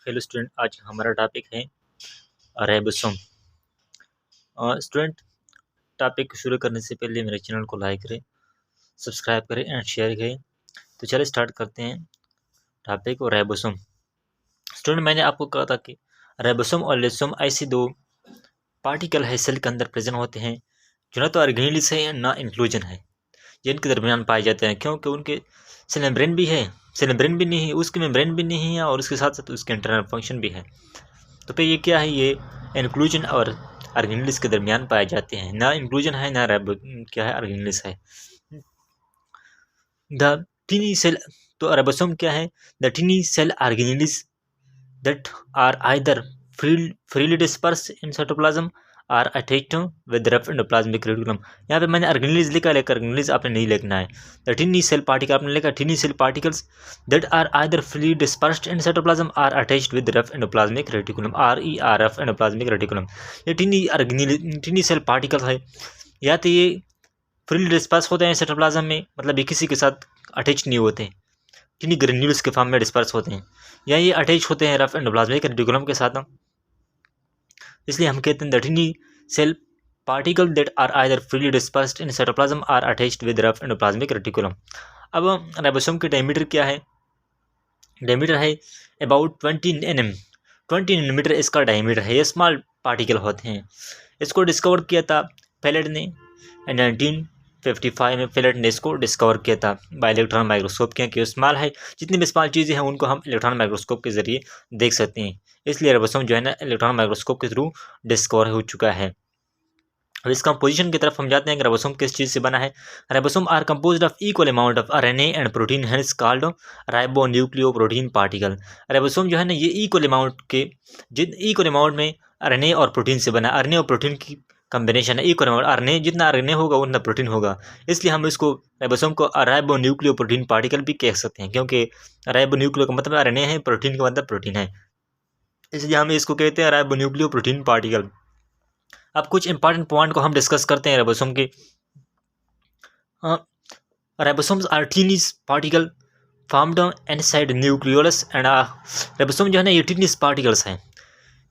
Hello student, आज हमारा topic है राइबोसोम। स्टूडेंट, टॉपिक शुरू करने से पहले मेरे चैनल को लाइक करें, सब्सक्राइब करें एंड शेयर करें। तो चलिए स्टार्ट करते हैं टॉपिक और राइबोसोम। स्टूडेंट, मैंने आपको कहा था कि राइबोसोम और लिसोम ऐसे दो पार्टिकल है सेल के अंदर प्रेजेंट होते हैं जो ना तो ऑर्गेनेलिस है ना इंक्लूजन है, जिनके दरमियान पाए जाते हैं, क्योंकि उनके सेल मेम्ब्रेन भी है, सेल मेम्ब्रेन भी नहीं है, उसके मेम्ब्रेन भी नहीं है और उसके साथ साथ उसके इंटरनल फंक्शन भी है। तो फिर ये क्या है, ये इंक्लूजन और ऑर्गेनेलिस के दरमियान पाए जाते हैं, ना इंक्लूजन है ना क्या है, ऑर्गेनेलिस है। द टीनी सेल, तो राइबोसोम क्या है, the tiny cell organelles that are either freely dispersed in cytoplasm are attached with rough endoplasmic reticulum। यहाँ पे मैंने ऑर्गेनेलिस लिखा, लेकर ऑर्गेनेलिस आपने नहीं लिखना है। द टीनी सेल पार्टिकल आपने लिखा, tiny cell particles that are either freely dispersed in cytoplasm are attached with rough endoplasmic reticulum, RERF endoplasmic reticulum। ये टीनी सेल पार्टिकल है, या तो ये फ्रीली डिस्पर्स होते हैं साइटोप्लाज्म में, मतलब ये किसी के साथ अटैच नहीं होते हैं, टीनी ग्रेन्यूल्स के फॉर्म में डिस्पर्स होते हैं, या ये अटैच होते हैं रफ एंडोप्लाज्मिक रेटिकुलम के साथ। इसलिए हम कहते हैं the tiny cell particle that are either freely dispersed in cytoplasm or attached with rough endoplasmic reticulum. अब राइबोसोम के डायमीटर क्या है, डायमीटर है अबाउट 20 nm, 20 नैनोमीटर इसका डायमीटर है। ये स्मॉल पार्टिकल होते हैं। इसको डिस्कवर किया था फेलेट ने 1955 में। फेलेट ने इसको डिस्कवर किया था बाय इलेक्ट्रॉन माइक्रोस्कोप, क्योंकि स्मॉल है, जितनी भी स्मॉल चीज़ें हैं उनको हम इलेक्ट्रॉन माइक्रोस्कोप के जरिए देख सकते हैं। इसलिए राइबोसोम जो है ना इलेक्ट्रॉन माइक्रोस्कोप के थ्रू डिस्कवर हो चुका है। अब इस कंपोजिशन की तरफ हम जाते हैं कि राइबोसोम किस चीज़ से बना है। Ribosome are composed of equal amount of RNA and protein, hence called ribonucleoprotein particle. Ribosome जो है ना ये इक्वल अमाउंट में आरएनए और प्रोटीन से बना। आरएनए और प्रोटीन की कॉम्बिनेशन है, इक्वल अमाउंट। आरएनए जितना आरएनए होगा उतना प्रोटीन होगा, इसलिए हम इसको राइबोसोम को राइबोन्यूक्लियोप्रोटीन पार्टिकल भी कह सकते हैं, क्योंकि राइबोन्यूक्लियो का मतलब आरएनए है, प्रोटीन का मतलब प्रोटीन है, इसलिए हम इसको कहते हैं राइबोन्यूक्लियोप्रोटीन पार्टिकल। अब कुछ इंपॉर्टेंट पॉइंट को हम डिस्कस करते हैं राइबोसोम के। Ribosomes are tiniest particle formed inside nucleolus and ribosome जो है ना ये टीनीस पार्टिकल्स हैं।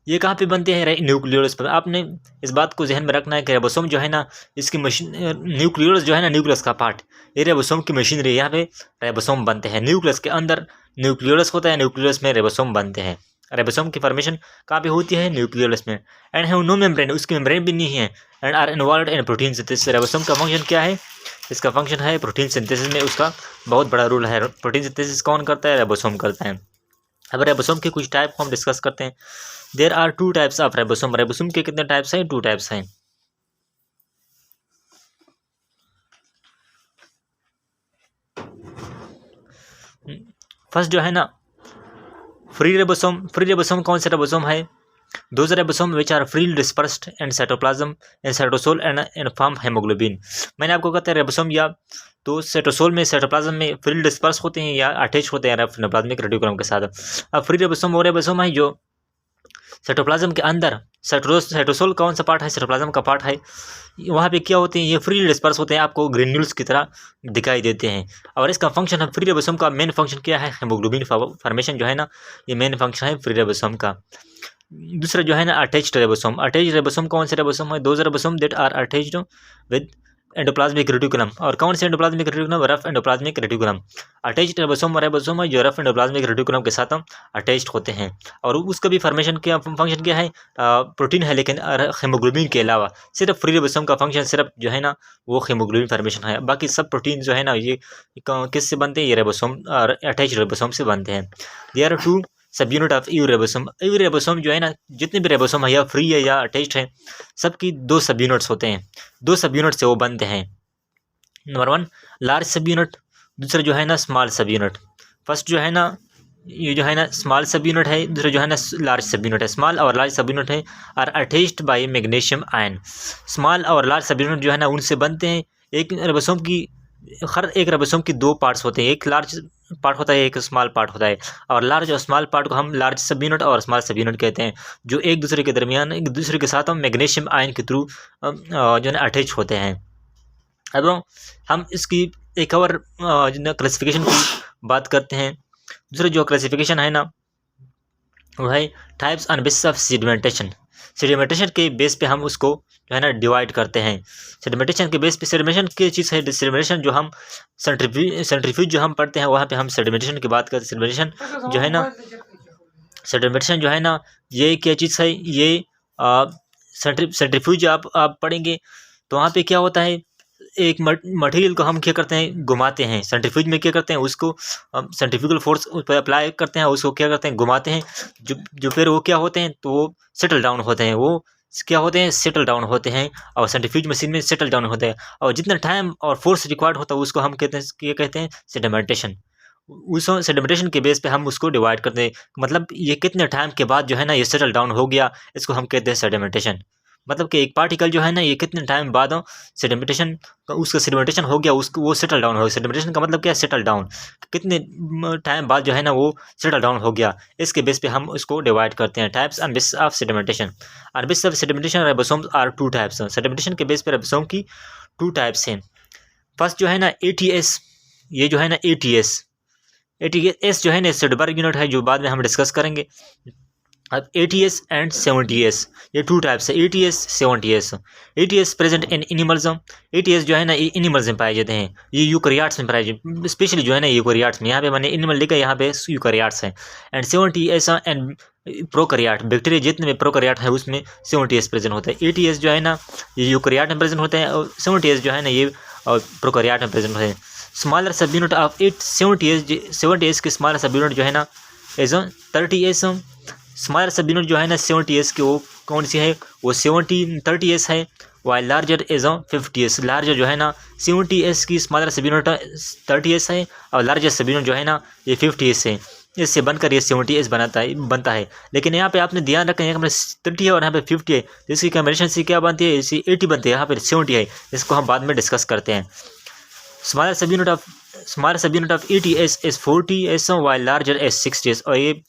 ये कहाँ पे बनते हैं, न्यूक्लियोलस पर। आपने इस बात को जहन में रखना है कि राइबोसोम जो है ना इसकी मशीन, न्यूक्लियोलस जो है ना न्यूक्लियस का पार्ट, ये राइबोसोम की मशीनरी, यहाँ पे राइबोसोम बनते हैं। न्यूक्लियस के अंदर न्यूक्लियोलस होता है, न्यूक्लियोलस में राइबोसोम बनते हैं। राइबोसोम की फॉर्मेशन कहाँ पे होती है, न्यूक्लियोलस में। एंड हैव नो मेम्ब्रेन, उसकी मेम्ब्रेन भी नहीं है। And are involve in protein synthesis. Ribosome का फंक्शन क्या है, इसका फंक्शन है प्रोटीन सिंथेसिस में उसका बहुत बड़ा रोल है। प्रोटीन सिंथेसिस कौन करता है, राइबोसोम करता है। अब राइबोसोम के कुछ टाइप को हम डिस्कस करते हैं। There are 2 types of ribosome. Ribosome के कितने टाइप्स हैं, 2 टाइप्स हैं। फर्स्ट जो है ना फ्री राइबोसोम। फ्री राइबोसोम कौन सा राइबोसोम है, those ribosomes which are freely dispersed in cytoplasm in cytosol and in form hemoglobin। मैंने आपको कहता है राइबोसोम या तो साइटोसोल में, साइटोप्लाज्म में फ्रीली डिस्पर्स होते हैं या अटैच होते हैं एंडोप्लाज्मिक रेटिकुलम के साथ। अब फ्री राइबोसोम वो राइबोसोम है जो साइटोप्लाज्म के अंदर, साइटोसोल कौन सा पार्ट है, साइटोप्लाज्म का पार्ट है, वहाँ पे क्या होते हैं, ये फ्रीली डिस्पर्स होते हैं, आपको ग्रेन्यूल्स की तरह दिखाई देते हैं। और इसका फंक्शन है, फ्री राइबोसोम का मेन फंक्शन क्या है, हेमोग्लोबिन फॉर्मेशन जो है ना, ये मेन फंक्शन है फ्री राइबोसोम का। दूसरा जो है ना अटैच्ड राइबोसोम। अटैच्ड राइबोसोम कौन से राइबोसोम है, those ribosome that are attached with endoplasmic reticulum. और कौन से endoplasmic reticulum, rough endoplasmic reticulum. Attached ribosome है जो रफ एंडोप्लाज्मिक रेटिकुलम के साथ अटैच्ड होते हैं, और उसका भी फॉर्मेशन क्या, फंक्शन क्या है, प्रोटीन है, लेकिन हेमोग्लोबिन के अलावा सिर्फ फ्री राइबोसोम का फंक्शन सिर्फ जो है ना वो हेमोग्लोबिन फॉर्मेशन है। बाकी सब प्रोटीन जो है ना ये किससे बनते हैं, ये राइबोसोम और अटैच्ड राइबोसोम से बनते हैं। There are 2 sub unit of you ribosome. You ribosome जो है ना, जितने भी राइबोसोम है या फ्री है या अटैच्ड है, सबकी 2 सब यूनिट्स होते हैं। 2 सब यूनिट से वो बनते हैं। नंबर 1 लार्ज सब यूनिट, दूसरा जो है ना स्मॉल सब यूनिट। फर्स्ट जो है ना ये जो है ना स्मॉल सब यूनिट है, दूसरा जो है ना लार्ज सब यूनिट है। स्मॉल और लार्ज सब यूनिट है are attached by magnesium ion. Small और लार्ज सब यूनिट जो है ना उनसे बनते हैं। एक राइबोसोम की, हर एक राइबोसोम की 2 पार्ट्स होते हैं, एक लार्ज पार्ट होता है, एक स्मॉल पार्ट होता है। और लार्ज और स्मॉल पार्ट को हम लार्ज सब यूनिट और स्मॉल सब यूनिट कहते हैं, जो एक दूसरे के दरमियान, एक दूसरे के साथ हम मैग्नीशियम आयन के थ्रू जो है अटैच होते हैं। अब हम इसकी एक और क्लासिफिकेशन की बात करते हैं। दूसरा जो क्लासिफिकेशन है ना वो है types on basis of sedimentation. Sedimentation के बेस पे हम उसको जो है ना डिवाइड करते हैं। सेडिमेंटेशन के बेस पे, सेडिमेंटेशन की चीज़ है सेडिमेंटेशन, जो हम सेंट्रीफ्यूज जो हम पढ़ते हैं वहाँ पे हम सेडिमेंटेशन की बात करते हैं। सेडिमेंटेशन जो है ना, सेडिमेंटेशन जो है ना, ये क्या चीज़ है, ये सेंट्रीफ्यूज आप पढ़ेंगे तो वहाँ पे क्या होता है, एक मटेरियल को हम क्या करते हैं, घुमाते हैं। सेंट्रीफ्यूज में क्या करते हैं, उसको सेंट्रीफ्यूगल फोर्स उस पर अप्लाई करते हैं, उसको क्या करते हैं, घुमाते हैं। जो फिर वो क्या होते हैं, तो वो सेटल डाउन होते हैं, वो क्या होते हैं, सेटल डाउन होते हैं, और सेंट्रीफ्यूज मशीन में सेटल डाउन होते हैं। और जितना टाइम और फोर्स रिक्वायर्ड होता है उसको हम कहते हैं सेडिमेंटेशन। उस सेडिमेंटेशन के बेस पे हम उसको डिवाइड करते हैं। मतलब ये कितने टाइम के बाद जो है ना ये सेटल डाउन हो गया, इसको हम कहते हैं सेडिमेंटेशन। मतलब कि एक पार्टिकल जो है ना ये कितने टाइम बाद सेडिमेंटेशन, उसका सेडिमेंटेशन हो गया, उसको वो सेटल डाउन हो गया। सेडिमेंटेशन का मतलब क्या है, सेटल डाउन, कितने टाइम बाद जो है ना वो सेटल डाउन हो गया, इसके बेस पे हम उसको डिवाइड करते हैं। Types on basis of sedimentation. On basis of sedimentation ribosomes are two types. Sedimentation के बेस पे राइबोसोम की टू टाइप्स हैं। फर्स्ट जो है ना एटीएस, ये जो है ना एटीएस जो है ना सेडबर्ग यूनिट है, जो बाद में हम डिस्कस करेंगे। अब एटीएस एंड 70s, ये टू टाइप्स है, ATS 70s। ATS present in animals, ATS जो है ना ये एनिमल्स में पाए जाते हैं, ये यूकैरियोट्स में पाए जाते हैं, स्पेशली जो है ना यूकैरियोट्स में। यहाँ पे मैंने एनिमल लिखा, यहाँ पे यूकैरियोट्स है। And 70s and prokaryote, bacteria जितने में प्रोकैरियोट है उसमें 70s प्रेजेंट होता है। एटीएस जो है ना ये यूकैरियोट में प्रेजेंट होते हैं, और 70s जो है ना ये प्रोकैरियोट में प्रेजेंट होते हैं। स्मॉलर सब यूनिट ऑफ 70s के स्मॉलर सब यूनिट जो है ना एज 30s। स्मॉलर सब यूनिट जो है ना 70s की, वो कौन सी है, वो 30s है। While larger as 50s, larger जो है ना 70s की स्मॉलर सब यूनिट 30s है, और लार्जर सब यूनिट जो है ना ये 50s है। इससे बनकर ये 70s बनता है। लेकिन यहाँ पे आपने ध्यान रखना है, यहाँ पे 30 है और यहाँ पे 50 है, तो इसकी कॉम्बिनेशन से क्या बनती है, इसी 80 बनती है, यहाँ पे 70 है। इसको हम बाद में डिस्कस करते हैं। स्मॉलर सब unit of ETS is 40s while larger is 60s। और ये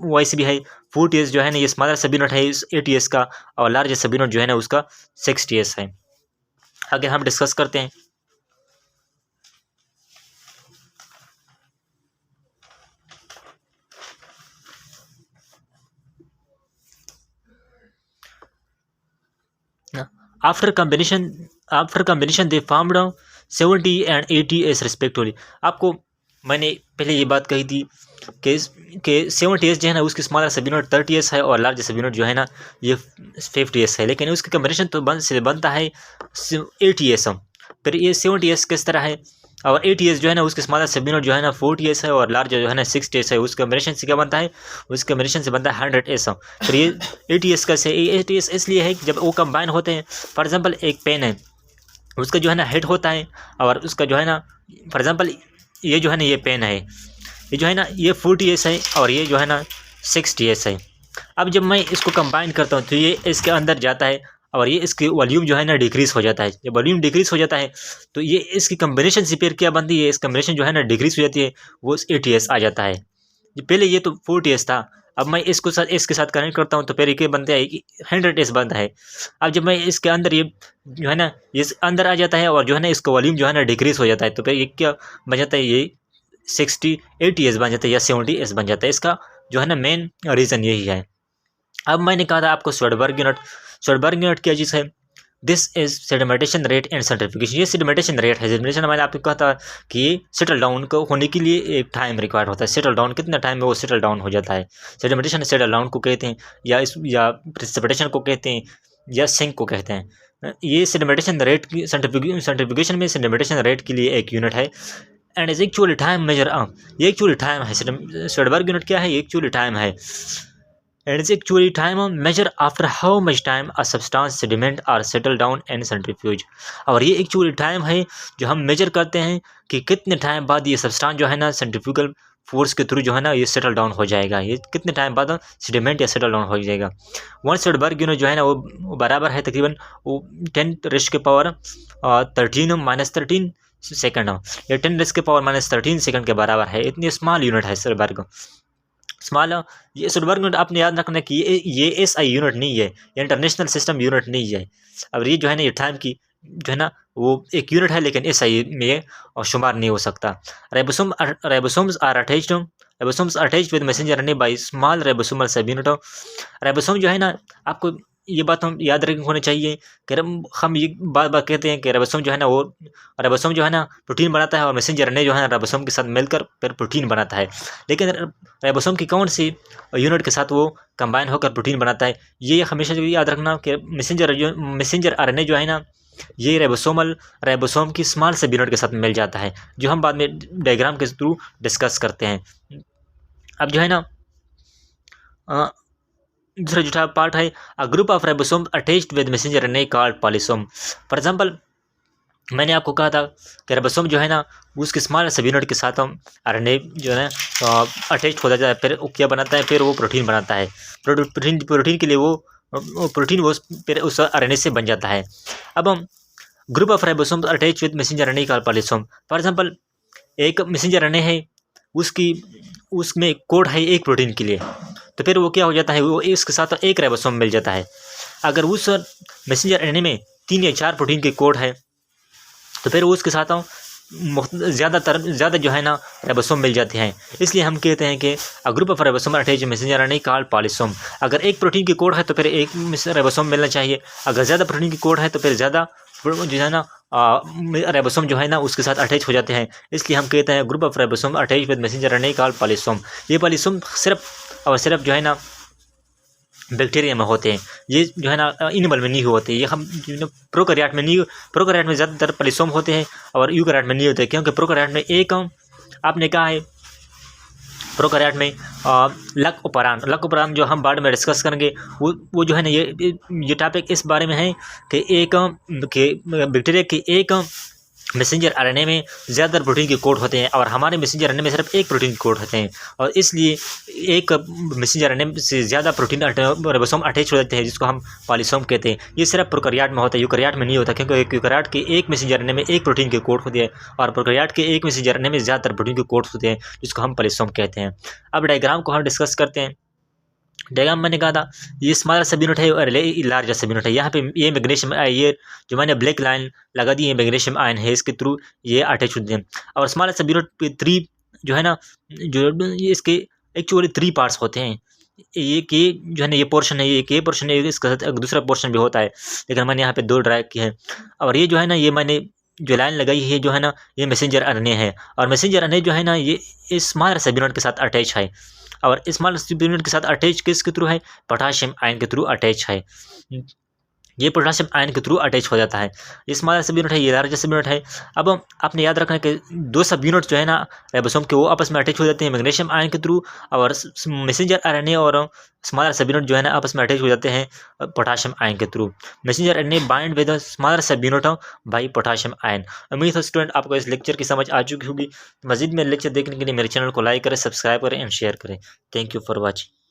वैसे भी है, 40s जो है ना ये स्मॉलर सब यूनिट है इस ATS का, और लार्जर सब यूनिट जो है ना उसका 60s है। आगे हम डिस्कस करते हैं। After combination they formed 70 and 80s respectively. आपको मैंने पहले ये बात कही थी कि 70s जो है ना उसकी स्मॉलर सब यूनिट 30s है, और लार्जर सब यूनिट जो है ना ये 50s है। लेकिन उसकी कॉम्बिनेशन तो बनता है 80s। फिर ये 70s किस तरह है, और 80s जो है ना उसके स्मॉलर सब यूनिट जो है ना 40s है, और लार्जर जो है ना 60s है। उसके कॉम्बिनेशन से क्या बनता है, उस कॉम्बिनेशन से बनता है 100s। फिर ये 80s कैसे, 80s इसलिए है कि जब वो कंबाइन होते हैं। फॉर एग्जांपल एक पेन है, उसका जो है ना हेड होता है, और उसका जो है ना, फॉर एग्जांपल ये जो है ना ये पेन है, ये जो है ना ये 40s है, और ये जो है ना 60s है। अब जब मैं इसको कंबाइन करता हूँ तो ये इसके अंदर जाता है, और ये इसकी वॉल्यूम जो है ना डिक्रीज हो जाता है। जब वॉल्यूम डिक्रीज हो जाता है तो ये इसकी कम्बिनेशन से फिर क्या बनती है, इस कम्बिनेशन जो है ना डिक्रीज हो जाती है, वो 80s आ जाता है। पहले ये तो 40s था, अब मैं इसके साथ कनेक्ट करता हूँ तो फिर ये बनता है कि 100s बनता है। अब जब मैं इसके अंदर ये जो है ना ये अंदर आ जाता है, और जो है ना इसका वॉल्यूम जो है ना डिक्रीज हो जाता है, तो फिर ये क्या बन जाता है, ये 80s बन जाता है या 70s बन जाता है। इसका जो है ना मेन रीज़न यही है। अब मैंने कहा था आपको स्वेडबर्ग यूनिट क्या चीज़ है, this is sedimentation rate and centrifugation. ये सेडिमेंटेशन रेट है। सेडिमेंटेशन मैंने आपको कहा था कि ये सेटल डाउन को होने के लिए एक टाइम रिक्वायर्ड होता है। सेटल डाउन कितना टाइम में वो सेटल डाउन हो जाता है। सेडिमेंटेशन सेटल डाउन को कहते हैं, या प्रेसिपिटेशन को कहते हैं, या सिंक को कहते हैं। ये सेडिमेंटेशन रेट की सेंट्रीफ्यूगेशन में सेडिमेंटेशन रेट के लिए एक यूनिट है। And is actually time measure, ये एक्चुअली टाइम है। स्वेडबर्ग यूनिट क्या है, ये एक्चुअली टाइम है। It is actually time measure after how much time a substance sediment or settle down in centrifuge। और ये एक्चुअली टाइम है जो हम मेजर करते हैं कि कितने टाइम बाद ये सब्सटेंस जो है ना सेंट्रीफ्यूगल फोर्स के थ्रू जो है ना ये सेटल डाउन हो जाएगा। ये कितने टाइम बाद सेडिमेंट या सेटल डाउन हो जाएगा। वन स्वेडबर्ग यूनिट जो है ना वो बराबर है तकरीबन वो 10⁻13 सेकेंड। ये 10⁻13 सेकेंड के बराबर है। इतनी स्मॉल यूनिट है स्वेडबर्ग। स्मॉल ये स्वेडबर्ग यूनिट आपने याद रखना कि ये SI यूनिट नहीं है, ये इंटरनेशनल सिस्टम यूनिट नहीं है। अब ये जो है ना ये टाइम की जो है ना वो एक यूनिट है, लेकिन SI में ये और शुमार नहीं हो सकता। Ribosomes are attached ribosomes attach with messenger RNA by small ribosomal subunit. Ribosome जो है ना, आपको ये बात हम याद रखनी होनी चाहिए कि हम ये बार बार कहते हैं कि राइबोसोम जो है ना, वो राइबोसोम जो है ना प्रोटीन बनाता है और मैसेंजर आरएनए जो है राइबोसोम के साथ मिलकर फिर प्रोटीन बनाता है। लेकिन राइबोसोम की कौन सी यूनिट के साथ वो कंबाइन होकर प्रोटीन बनाता है, ये हमेशा जो याद रखना कि मैसेंजर आरएनए जो है ना, ये राइबोसोम की स्मॉल सब यूनिट के साथ मिल जाता है, जो हम बाद में डायग्राम के थ्रू डिस्कस करते हैं। अब जो है ना दूसरा जो पार्ट है, a group of ribosome attached with messenger RNA called polysome. For example, मैंने आपको कहा था कि राइबोसोम जो है ना, उसके स्मॉल सब यूनिट के साथ हम आरएनए जो है अटैच हो जाता है, फिर वो क्या बनाता है, फिर वो प्रोटीन बनाता है। प्रोटीन के लिए वो प्रोटीन वो फिर उस आरएनए से बन जाता है। अब हम group of ribosome attach with messenger RNA called polysome. For example, एक मैसेंजर आरएनए है, उसमें कोड है एक प्रोटीन के लिए, तो फिर वो क्या हो जाता है, वो इसके साथ एक राइबोसोम मिल जाता है। अगर उस मैसेंजर आरएनए में 3 या 4 प्रोटीन के कोड है, तो फिर उसके साथ ज़्यादा जो है ना राइबोसोम मिल जाते हैं। इसलिए हम कहते हैं कि a group of ribosome attach messenger RNA called polysome. अगर एक प्रोटीन की कोड है तो फिर एक राइबोसोम मिलना चाहिए, अगर ज़्यादा प्रोटीन की कोड है तो फिर ज़्यादा जो है ना राइबोसोम जो है ना उसके साथ अटैच हो जाते हैं। इसलिए हम कहते हैं group of ribosome attach with messenger RNA called polysome. ये पॉलीसोम सिर्फ और सिर्फ जो है ना बैक्टीरिया में होते हैं, ये जो है ना एनिमल में नहीं होते। ये हम प्रोकैरियोट में नहीं, प्रोकैरियोट में ज़्यादातर पॉलीसोम होते हैं और यूकैरियोट में नहीं होते, क्योंकि प्रोकैरियोट में एक आपने कहा है, प्रोकैरियोट में लक उपरान जो हम बाद में डिस्कस करेंगे, वो जो है ना ये टॉपिक इस बारे में है कि बैक्टीरिया के एक मैसेंजर आरएनए में ज़्यादातर प्रोटीन के कोड होते हैं और हमारे मैसेंजर आरएनए में सिर्फ एक प्रोटीन के कोड होते हैं, और इसलिए एक मैसेंजर आरएनए से ज़्यादा प्रोटीन राइबोसोम अटैच हो जाते हैं, जिसको हम पॉलीसोम कहते हैं। ये सिर्फ प्रोकैरियोट में होता है, यूकैरियोट में नहीं होता, क्योंकि यूकैरियोट के एक मैसेंजर आरएनए में एक प्रोटीन के कोड होते हैं और प्रोकैरियोट के एक मैसेंजर आरएनए में ज़्यादातर प्रोटीन के कोड होते हैं, जिसको हम पॉलीसोम कहते हैं। अब डायग्राम को हम डिस्कस करते हैं। डायग्राम मैंने कहा था, ये स्मॉलर सब यूनिट है और लार्जर सब यूनिट है। यहाँ पे ये मैग्नीशियम, ये जो मैंने ब्लैक लाइन लगा दी है, मैग्नीशियम आयन है, इसके थ्रू ये अटैच होते हैं। और स्मॉलर सब यूनिट पे 3 जो है ना, जो इसके एक्चुअली 3 पार्ट्स होते हैं। एक ये जो है ना, ये पोर्शन है, एक ये पोर्शन है, इसका दूसरा पोर्शन भी होता है, लेकिन मैंने यहाँ पे 2 ड्राइव किए हैं। और ये जो है ना, ये मैंने जो लाइन लगाई है जो है ना, ये मैसेंजर आरएनए है, और मैसेंजर आरएनए जो है ना, ये इस स्मॉलर सब यूनिट के साथ अटैच है। और स्मॉल सब यूनिट के साथ अटैच किसके थ्रू है, पोटाशियम आयन के थ्रू अटैच है। ये पोटाशियम आयन के थ्रू अटैच हो जाता है। ये स्मॉलर सब यूनिट है, ये लार्जर सब यूनिट है। अब आपने याद रखना है कि 2 सब यूनिट जो है ना राइबोसोम के, वो आपस में अटैच हो जाते हैं मैग्नीशियम आयन के थ्रू, और मैसेंजर आरएनए और स्मॉलर सब यूनिट जो है ना आपस में अटैच हो जाते हैं पोटाशियम आयन के through. Messenger RNA bind with smaller सब यूनिट बाई पोटाशियम आयन। उम्मीद है स्टूडेंट आपको इस लेक्चर की समझ आ चुकी होगी। मजीद में लेक्चर देखने के लिए मेरे चैनल को लाइक करें, सब्सक्राइब करें एंड शेयर करें। Thank you for watching.